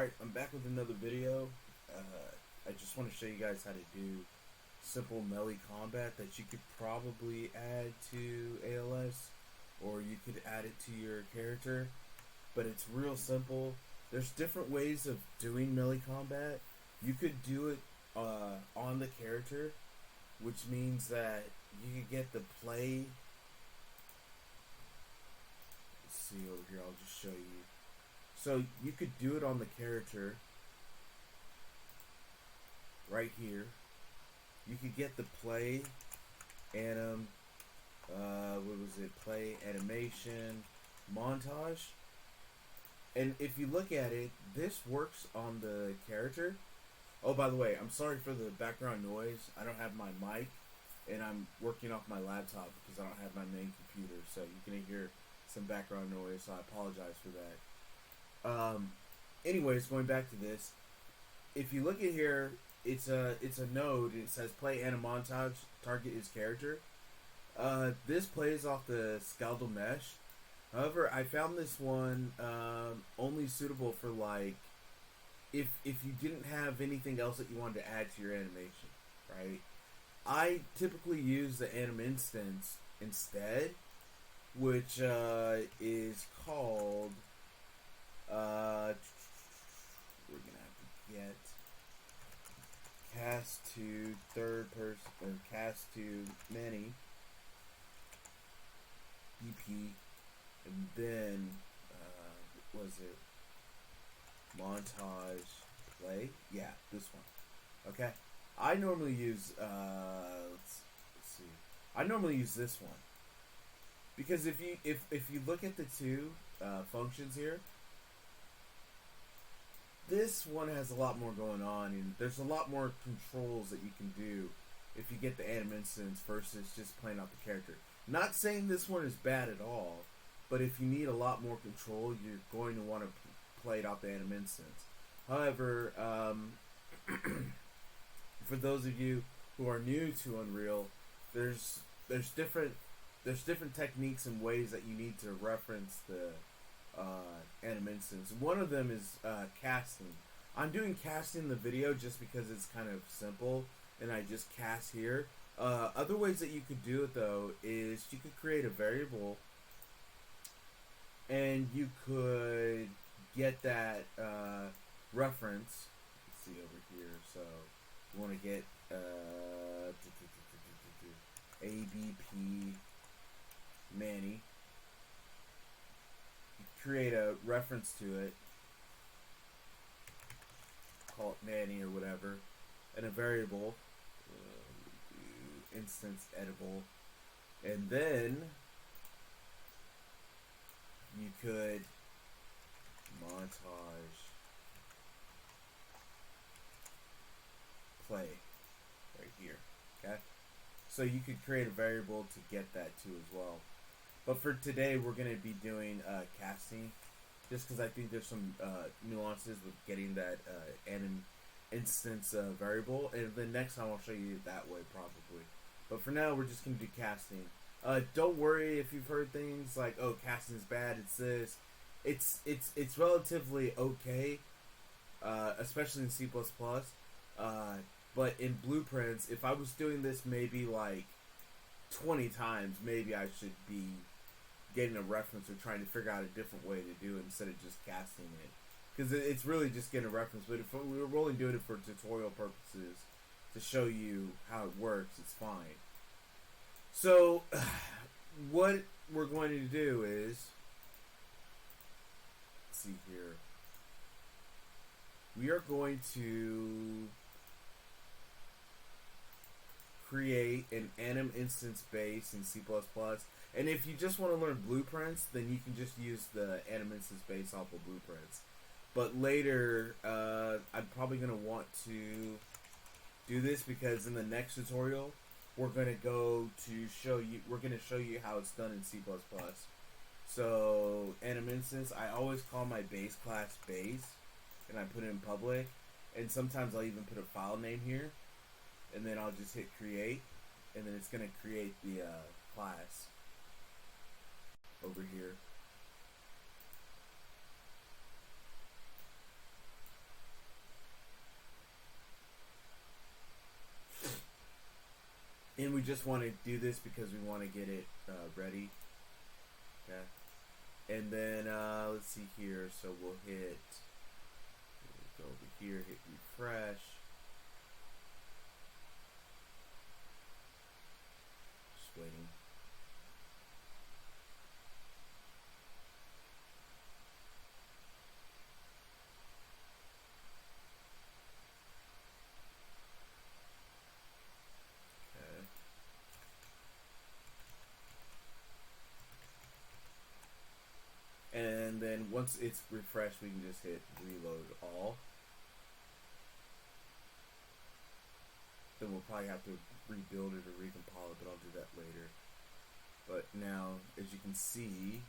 Alright, I'm back with another video. I just want to show you guys how to do simple melee combat that you could probably add to ALS, or you could add it to your character, but it's real simple. There's different ways of doing melee combat. You could do it on the character, which means that you could get the play. Let's see over here, I'll just show you. So you could do it on the character right here. You could get the play anim, what was it? Play animation montage. And if you look at it, this works on the character. Oh, by the way, I'm sorry for the background noise. I don't have my mic, and I'm working off my laptop because I don't have my main computer, so you can hear some background noise. So I apologize for that. Anyways, going back to this, if you look at here, it's a node. And it says play anim montage. Target is character. This plays off the Skeletal Mesh. However, I found this one only suitable for like if you didn't have anything else that you wanted to add to your animation, right? I typically use the anim instance instead, which is called we're gonna have to get cast to third person or cast to many BP, and then what was it, montage play? Yeah, this one. Okay, I normally use let's see. I normally use this one because if you look at the two functions here, this one has a lot more going on, and there's a lot more controls that you can do if you get the anim instance versus just playing out the character. Not saying this one is bad at all, but if you need a lot more control, you're going to want to play it out the anim instance. However, for those of you who are new to Unreal, there's different techniques and ways that you need to reference the anim instance. One of them is casting. I'm doing casting in the video just because it's kind of simple, and I just cast here. Other ways that you could do it though is you could create a variable, and you could get that reference. Let's see over here. So you want to get ABP Manny. You create a reference to it, call it Manny or whatever, and a variable, instance editable, and then you could montage play right here. Okay, so you could create a variable to get that too as well. But for today, we're going to be doing casting, just because I think there's some nuances with getting that anim instance variable, and then next time I'll show you that way probably. But for now, we're just going to do casting. Don't worry if you've heard things like, "Oh, casting is bad." It's this. It's relatively okay, especially in C++. But in Blueprints, if I was doing this maybe like 20 times, maybe I should be getting a reference or trying to figure out a different way to do it instead of just casting it, because it's really just getting a reference. But if we were only doing it for tutorial purposes to show you how it works, it's fine. So what we're going to do is, let's see here, we are going to create an anim instance base in C++. And if you just want to learn Blueprints, then you can just use the anim instance base off of Blueprints. But later, I'm probably going to want to do this because in the next tutorial, we're going to show you how it's done in C++. So anim instance, I always call my base class base, and I put it in public, and sometimes I'll even put a file name here. And then I'll just hit create, and then it's going to create the class over here. And we just want to do this because we want to get it ready. Okay. And then let's see here. So we'll go over here, hit refresh. Just waiting. Okay. And then once it's refreshed, we can just hit reload all. Then we'll probably have to rebuild it or recompile it, but I'll do that later. But now, as you can see,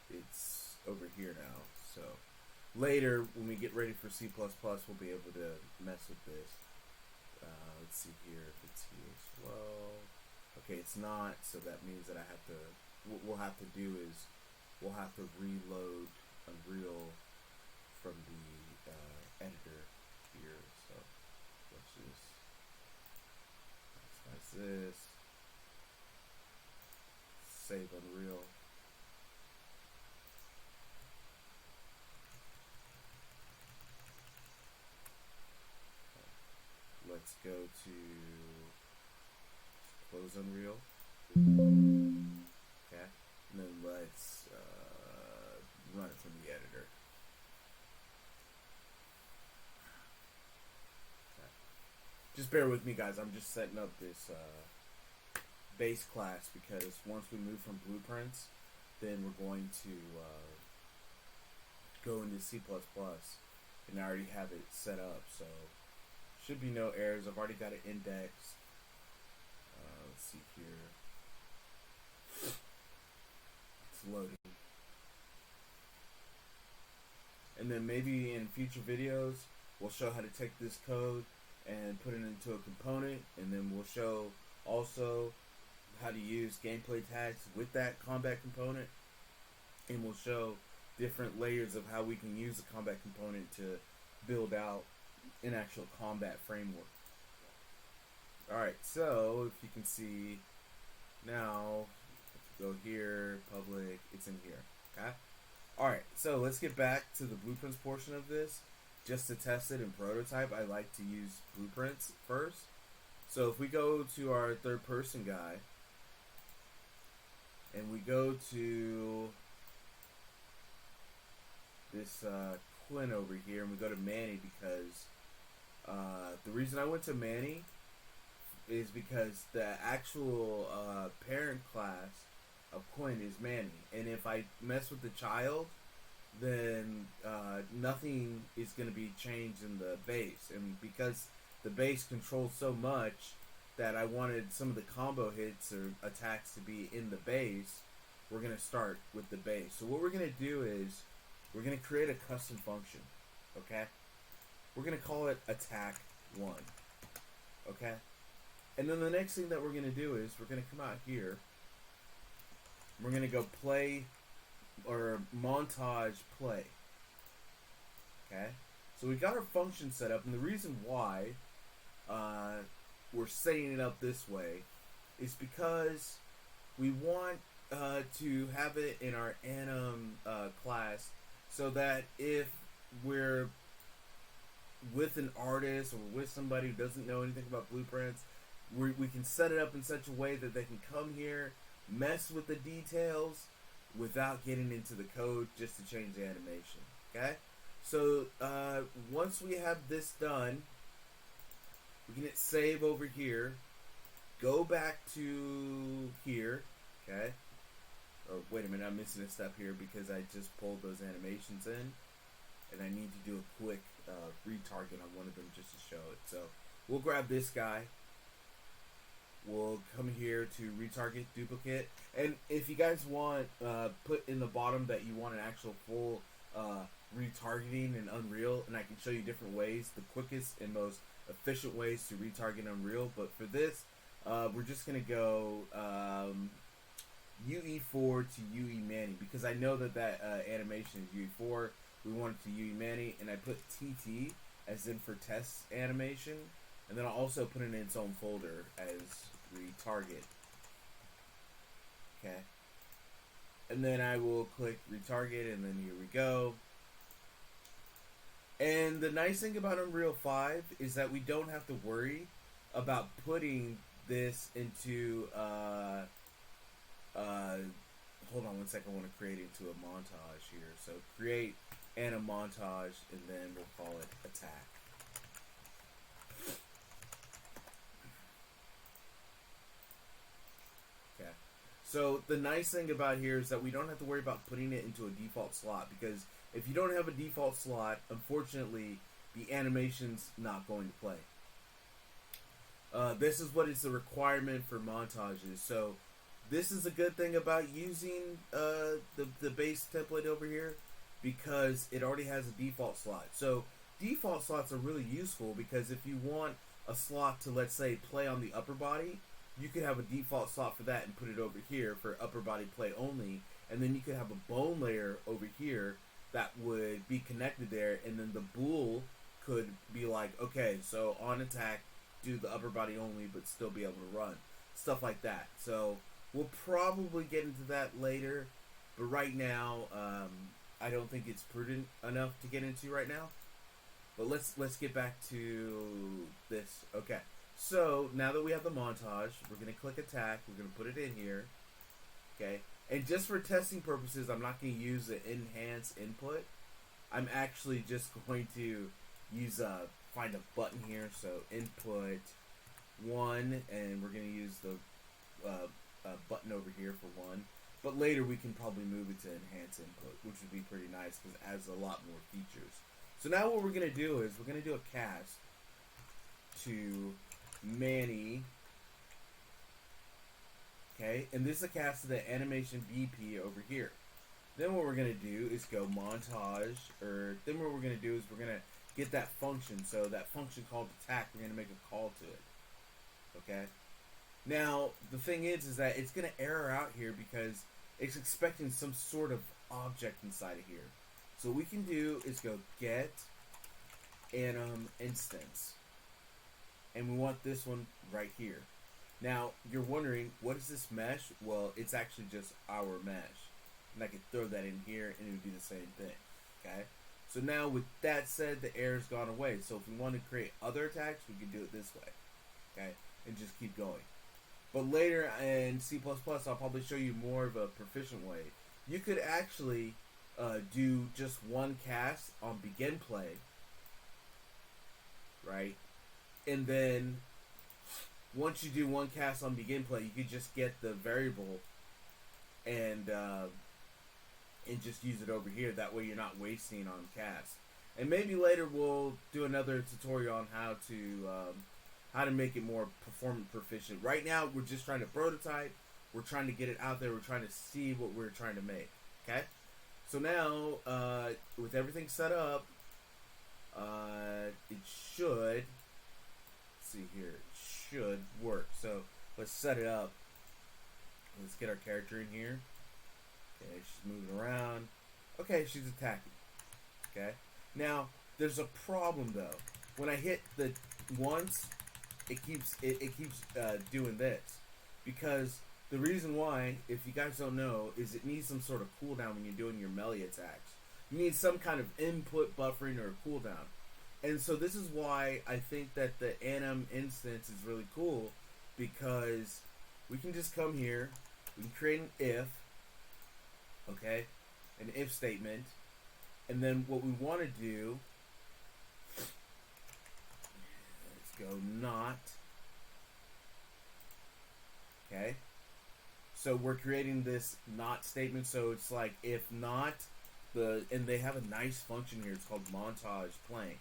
it's over here now. So later, when we get ready for C++, we'll be able to mess with this. Let's see here if it's here as well. Okay, it's not, so that means that I have to, what we'll have to do is we'll have to reload Unreal from the editor here. So let's just maximize this, save Unreal. Let's go to close Unreal. Okay, and then let's run it from the editor. Okay. Just bear with me, guys. I'm just setting up this base class because once we move from blueprints, then we're going to go into C++, and I already have it set up, so should be no errors. I've already got it indexed. Let's see here. It's loading. And then maybe in future videos, we'll show how to take this code and put it into a component, and then we'll show also how to use gameplay tags with that combat component, and we'll show different layers of how we can use a combat component to build out an actual combat framework. Alright, so if you can see now, if you go here, public, it's in here. Okay? Alright, so let's get back to the blueprints portion of this. Just to test it in prototype, I like to use blueprints first. So if we go to our third person guy, and we go to this Quinn over here, and we go to Manny because the reason I went to Manny is because the actual parent class of Quinn is Manny, and if I mess with the child, then nothing is going to be changed in the base, and because the base controls so much that I wanted some of the combo hits or attacks to be in the base, we're going to start with the base. So what we're going to do is we're going to create a custom function, okay? We're going to call it attack 1, okay? And then the next thing that we're going to do is we're going to come out here. We're going to go play or montage play, okay? So we got our function set up, and the reason why we're setting it up this way is because we want to have it in our anim class so that if we're with an artist or with somebody who doesn't know anything about blueprints, we can set it up in such a way that they can come here, mess with the details without getting into the code just to change the animation. Okay? So once we have this done, we can hit save over here, go back to here, okay? Oh, wait a minute, I'm missing a step here because I just pulled those animations in, and I need to do a quick retarget on one of them just to show it. So we'll grab this guy. We'll come here to retarget duplicate, and if you guys want, put in the bottom that you want an actual full retargeting in Unreal, and I can show you different ways, the quickest and most efficient ways to retarget Unreal. But for this, we're just gonna go UE4 to UE Manny, because I know that animation is UE4. We want it to UE Manny, and I put TT as in for test animation, And then I'll also put it in its own folder as retarget. Okay. And then I will click retarget, and then here we go. And the nice thing about Unreal 5 is that we don't have to worry about putting this into hold on one second, I want to create it into a montage here. So create and a montage, and then we'll call it attack. Okay. So the nice thing about here is that we don't have to worry about putting it into a default slot, because if you don't have a default slot, unfortunately, the animation's not going to play. This is what is the requirement for montages. So this is a good thing about using the base template over here, because it already has a default slot. So default slots are really useful, because if you want a slot to, let's say, play on the upper body, you could have a default slot for that and put it over here for upper body play only, and then you could have a bone layer over here that would be connected there, and then the bool could be like, okay, so on attack, do the upper body only, but still be able to run. Stuff like that. So we'll probably get into that later, but right now, I don't think it's prudent enough to get into right now. But let's get back to this. Okay, so now that we have the montage, we're going to click attack. We're going to put it in here. Okay, and just for testing purposes, I'm not going to use the enhance input. I'm actually just going to use find a button here. So input 1, and we're going to use the button over here for 1. But later we can probably move it to enhance input, which would be pretty nice because it adds a lot more features. So now what we're going to do is we're going to do a cast to Manny. Okay, and this is a cast to the animation BP over here. Then what we're going to do is go montage, then what we're going to do is we're going to get that function. So that function called attack, we're going to make a call to it. Okay. Now, the thing is that it's going to error out here because it's expecting some sort of object inside of here. So what we can do is go get anim instance. And we want this one right here. Now, you're wondering, what is this mesh? Well, it's actually just our mesh. And I could throw that in here and it would be the same thing. Okay? So now with that said, the error's gone away. So if we want to create other attacks, we can do it this way. Okay? And just keep going. But later in C++, I'll probably show you more of a proficient way. You could actually do just one cast on begin play, right? And then once you do one cast on begin play, you could just get the variable and just use it over here. That way you're not wasting on cast. And maybe later we'll do another tutorial on how to make it more performant proficient. Right now, we're just trying to prototype. We're trying to get it out there. We're trying to see what we're trying to make. Okay? So now, with everything set up, it should, let's see here, it should work. So let's set it up. Let's get our character in here. Okay, she's moving around. Okay, she's attacking. Okay? Now, there's a problem though. When I hit the once, it keeps doing this, because the reason why, if you guys don't know, is it needs some sort of cooldown when you're doing your melee attacks. You need some kind of input buffering or cooldown, and so this is why I think that the anim instance is really cool, because we can just come here, we can create an if, okay, an if statement, and then what we want to do. Go not. Okay. So we're creating this not statement. So it's like if not and they have a nice function here. It's called montage playing.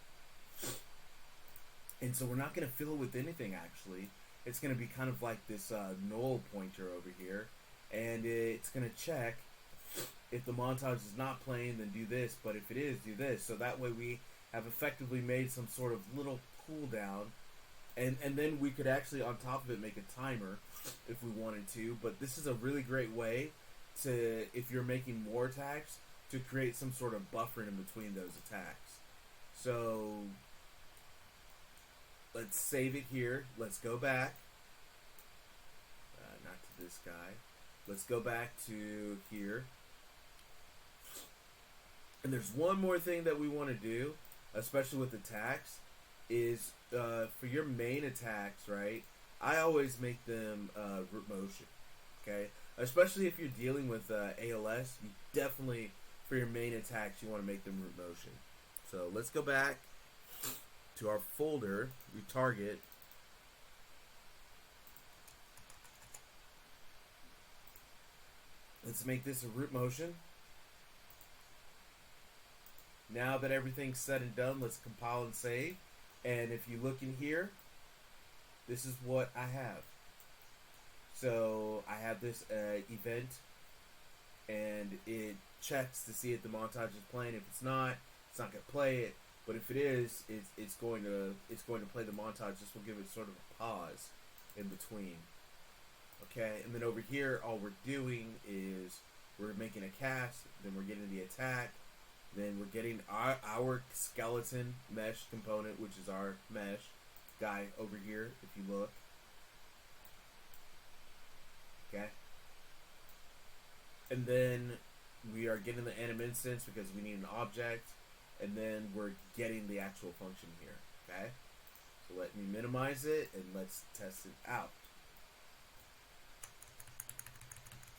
And so we're not going to fill it with anything actually. It's going to be kind of like this null pointer over here. And it's going to check if the montage is not playing, then do this. But if it is, do this. So that way we have effectively made some sort of little cooldown. And then we could actually, on top of it, make a timer if we wanted to. But this is a really great way to, if you're making more attacks, to create some sort of buffer in between those attacks. So, let's save it here. Let's go back. Not to this guy. Let's go back to here. And there's one more thing that we want to do, especially with attacks, is for your main attacks, right? I always make them root motion, okay? Especially if you're dealing with ALS, you definitely, for your main attacks, you want to make them root motion. So let's go back to our folder, Retarget. Let's make this a root motion. Now that everything's said and done, let's compile and save. And if you look in here, this is what I have. So I have this event, and it checks to see if the montage is playing. If it's not going to play it. But if it is, it's going to play the montage. This will give it sort of a pause in between. Okay, and then over here, all we're doing is we're making a cast. Then we're getting the attack. Then we're getting our skeleton mesh component, which is our mesh guy over here, if you look. Okay. And then we are getting the anim instance because we need an object. And then we're getting the actual function here. Okay. So let me minimize it and let's test it out.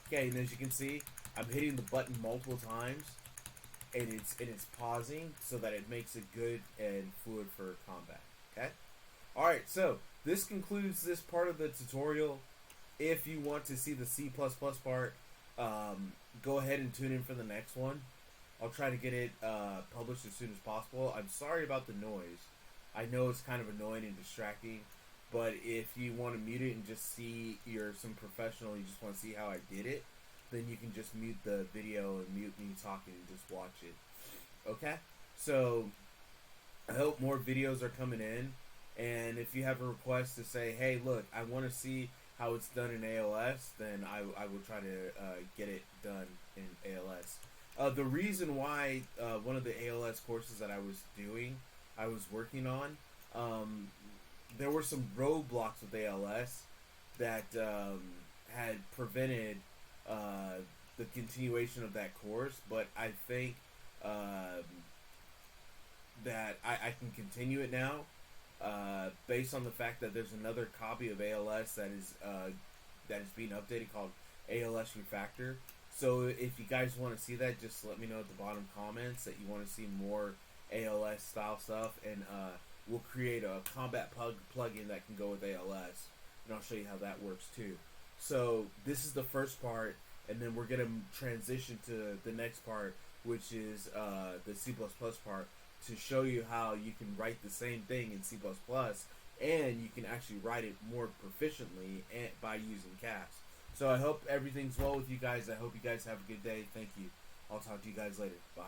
Okay, and as you can see, I'm hitting the button multiple times. And it's pausing so that it makes it good and fluid for combat. Okay? Alright, so this concludes this part of the tutorial. If you want to see the C++ part, go ahead and tune in for the next one. I'll try to get it published as soon as possible. I'm sorry about the noise. I know it's kind of annoying and distracting, but if you want to mute it and just see you're some professional, you just want to see how I did it, then you can just mute the video and mute me talking and just watch it. Okay? So, I hope more videos are coming in. And if you have a request to say, hey, look, I want to see how it's done in ALS, then I will try to get it done in ALS. The reason why one of the ALS courses that I was working on, there were some roadblocks with ALS that had prevented the continuation of that course, but I think that I can continue it now based on the fact that there's another copy of ALS that is being updated called ALS Refactor. So if you guys want to see that, just let me know at the bottom comments that you want to see more ALS style stuff, and we'll create a combat plugin that can go with ALS, and I'll show you how that works too. So this is the first part, and then we're going to transition to the next part, which is the C++ part, to show you how you can write the same thing in C++, and you can actually write it more proficiently by using cast. So I hope everything's well with you guys. I hope you guys have a good day. Thank you. I'll talk to you guys later. Bye.